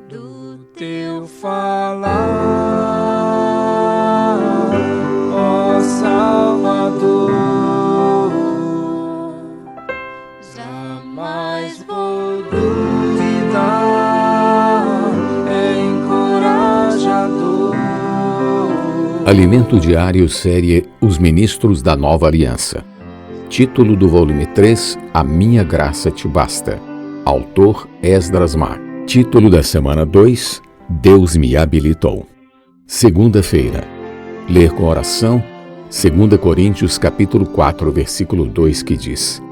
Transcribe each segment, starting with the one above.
Do teu falar, ó Salvador, jamais vou duvidar, é encorajador. Alimento Diário, série Os Ministros da Nova Aliança. Título do volume 3, A Minha Graça Te Basta. Autor Esdras Mar. Título da semana 2, Deus me habilitou. Segunda-feira. Ler com oração, 2 Coríntios capítulo 4, versículo 2, que diz: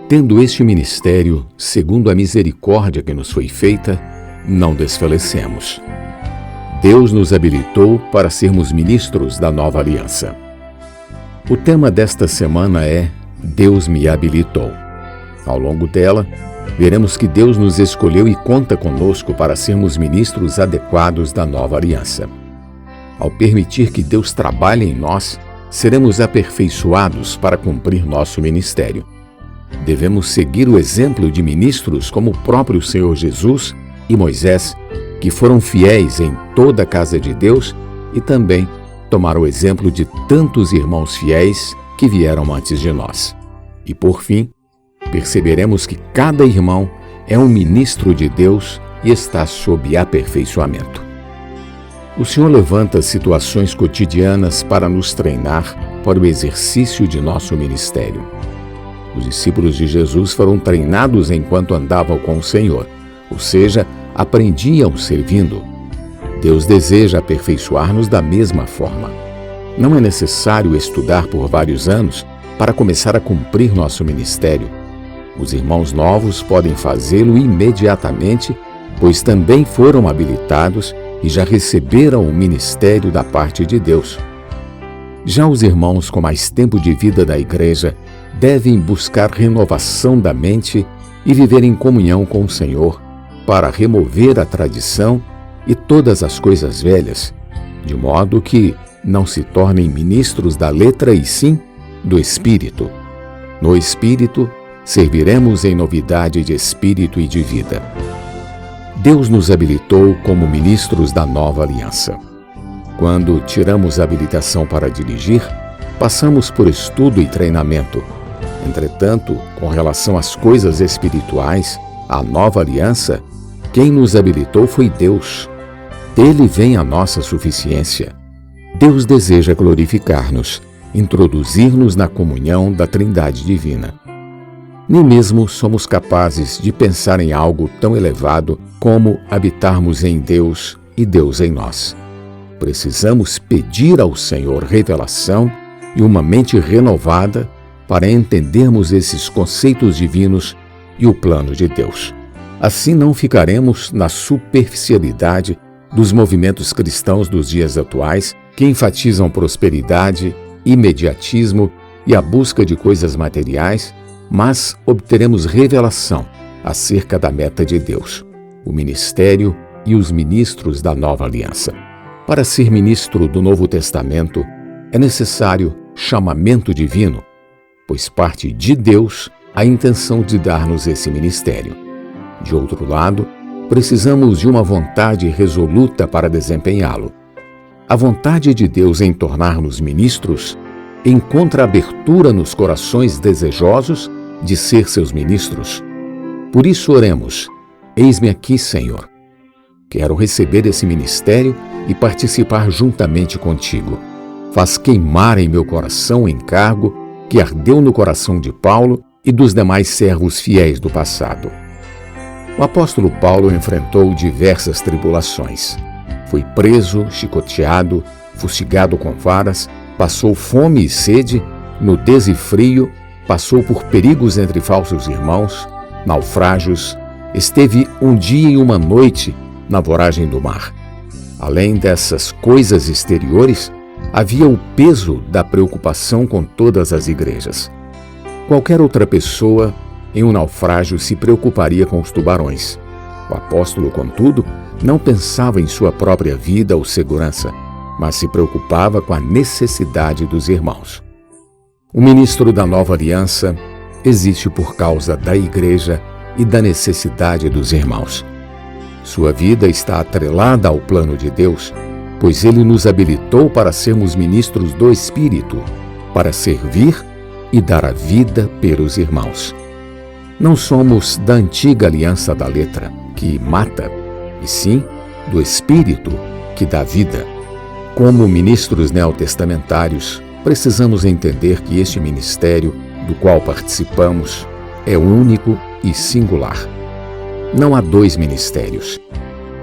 Tendo este ministério, segundo a misericórdia que nos foi feita, não desfalecemos. Deus nos habilitou para sermos ministros da nova aliança. O tema desta semana é Deus me habilitou. Ao longo dela, veremos que Deus nos escolheu e conta conosco para sermos ministros adequados da nova aliança. Ao permitir que Deus trabalhe em nós, seremos aperfeiçoados para cumprir nosso ministério. Devemos seguir o exemplo de ministros como o próprio Senhor Jesus e Moisés, que foram fiéis em toda a casa de Deus e também tomaram o exemplo de tantos irmãos fiéis que vieram antes de nós. E por fim, perceberemos que cada irmão é um ministro de Deus e está sob aperfeiçoamento. O Senhor levanta situações cotidianas para nos treinar para o exercício de nosso ministério. Os discípulos de Jesus foram treinados enquanto andavam com o Senhor, ou seja, aprendiam servindo. Deus deseja aperfeiçoar-nos da mesma forma. Não é necessário estudar por vários anos para começar a cumprir nosso ministério. Os irmãos novos podem fazê-lo imediatamente, pois também foram habilitados e já receberam o ministério da parte de Deus. Já os irmãos com mais tempo de vida da igreja devem buscar renovação da mente e viver em comunhão com o Senhor para remover a tradição e todas as coisas velhas, de modo que não se tornem ministros da letra e sim do Espírito. No Espírito, serviremos em novidade de espírito e de vida. Deus nos habilitou como ministros da nova aliança. Quando tiramos a habilitação para dirigir, passamos por estudo e treinamento. Entretanto, com relação às coisas espirituais, a nova aliança, quem nos habilitou foi Deus. Dele vem a nossa suficiência. Deus deseja glorificar-nos, introduzir-nos na comunhão da Trindade Divina. Nem mesmo somos capazes de pensar em algo tão elevado como habitarmos em Deus e Deus em nós. Precisamos pedir ao Senhor revelação e uma mente renovada para entendermos esses conceitos divinos e o plano de Deus. Assim não ficaremos na superficialidade dos movimentos cristãos dos dias atuais que enfatizam prosperidade, imediatismo e a busca de coisas materiais, mas obteremos revelação acerca da meta de Deus, o ministério e os ministros da nova aliança. Para ser ministro do Novo Testamento, é necessário chamamento divino, pois parte de Deus a intenção de dar-nos esse ministério. De outro lado, precisamos de uma vontade resoluta para desempenhá-lo. A vontade de Deus em tornar-nos ministros encontra abertura nos corações desejosos de ser seus ministros. Por isso oremos: eis-me aqui, Senhor. Quero receber esse ministério e participar juntamente contigo. Faz queimar em meu coração o encargo que ardeu no coração de Paulo e dos demais servos fiéis do passado. O apóstolo Paulo enfrentou diversas tribulações. Foi preso, chicoteado, fustigado com varas, passou fome e sede, nudez e frio, passou por perigos entre falsos irmãos, naufrágios, esteve um dia e uma noite na voragem do mar. Além dessas coisas exteriores, havia o peso da preocupação com todas as igrejas. Qualquer outra pessoa em um naufrágio se preocuparia com os tubarões. O apóstolo, contudo, Não pensava em sua própria vida ou segurança, mas se preocupava com a necessidade dos irmãos. O ministro da Nova Aliança existe por causa da Igreja e da necessidade dos irmãos. Sua vida está atrelada ao plano de Deus, pois Ele nos habilitou para sermos ministros do Espírito, para servir e dar a vida pelos irmãos. Não somos da antiga aliança da letra, que mata, e sim do Espírito, que dá vida. Como ministros neotestamentários, precisamos entender que este ministério, do qual participamos, é único e singular. Não há dois ministérios.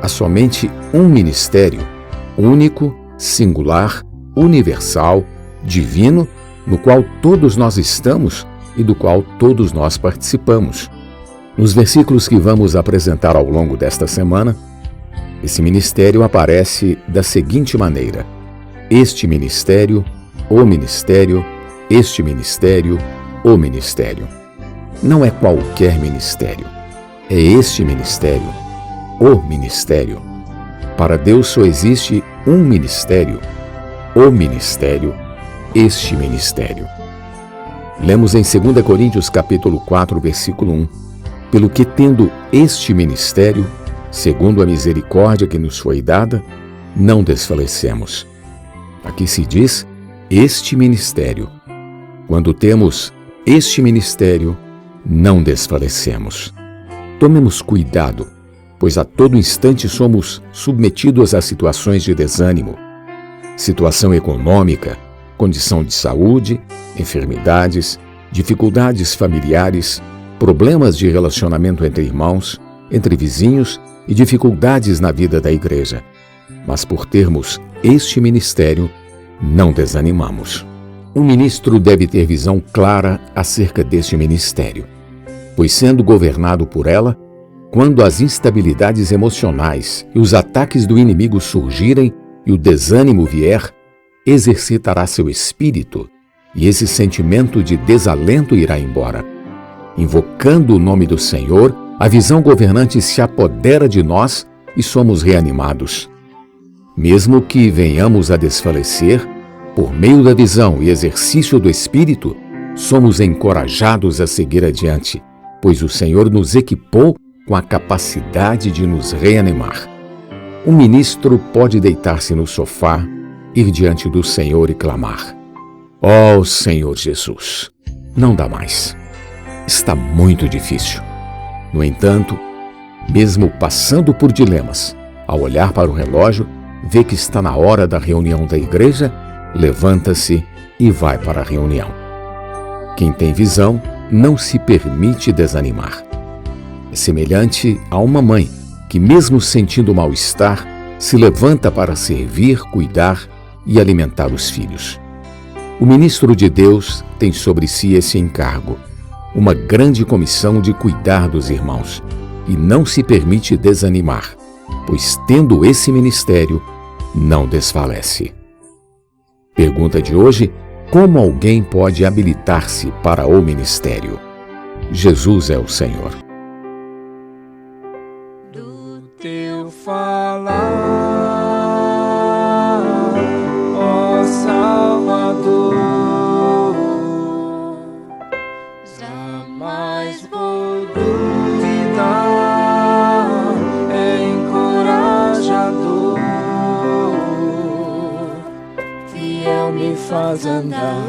Há somente um ministério, único, singular, universal, divino, no qual todos nós estamos e do qual todos nós participamos. Nos versículos que vamos apresentar ao longo desta semana, esse ministério aparece da seguinte maneira: este ministério, o ministério, este ministério, o ministério. Não é qualquer ministério, é este ministério, o ministério. Para Deus só existe um ministério, o ministério, este ministério. Lemos em 2 Coríntios capítulo 4, versículo 1: pelo que, tendo este ministério, segundo a misericórdia que nos foi dada, não desfalecemos. Aqui se diz este ministério. Quando temos este ministério, não desfalecemos. Tomemos cuidado, pois a todo instante somos submetidos a situações de desânimo, situação econômica, condição de saúde, enfermidades, dificuldades familiares, problemas de relacionamento entre irmãos, entre vizinhos e dificuldades na vida da igreja. Mas por termos este ministério, não desanimamos. Um ministro deve ter visão clara acerca deste ministério, pois sendo governado por ela, quando as instabilidades emocionais e os ataques do inimigo surgirem e o desânimo vier, exercitará seu espírito e esse sentimento de desalento irá embora. Invocando o nome do Senhor, a visão governante se apodera de nós e somos reanimados. Mesmo que venhamos a desfalecer, por meio da visão e exercício do Espírito, somos encorajados a seguir adiante, pois o Senhor nos equipou com a capacidade de nos reanimar. Um ministro pode deitar-se no sofá, ir diante do Senhor e clamar: ó Senhor Jesus, não dá mais. Está muito difícil. No entanto, mesmo passando por dilemas, ao olhar para o relógio, vê que está na hora da reunião da igreja, levanta-se e vai para a reunião. Quem tem visão não se permite desanimar. É semelhante a uma mãe que, mesmo sentindo mal-estar, se levanta para servir, cuidar e alimentar os filhos. O ministro de Deus tem sobre si esse encargo, uma grande comissão de cuidar dos irmãos, e não se permite desanimar, pois tendo esse ministério, não desfalece. Pergunta de hoje: como alguém pode habilitar-se para o ministério? Jesus é o Senhor. Do teu falar, ó Salvador, jamais vou duvidar, é encorajador, fiel me faz andar,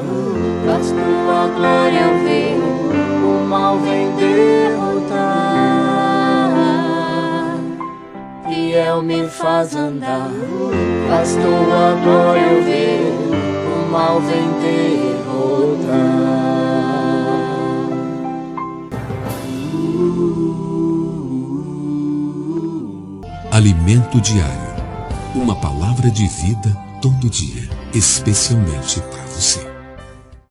faz tua glória eu ver, o mal vem derrotar. Fiel me faz andar, faz tua glória eu ver, o mal vem derrotar. Alimento diário. Uma palavra de vida todo dia, especialmente para você.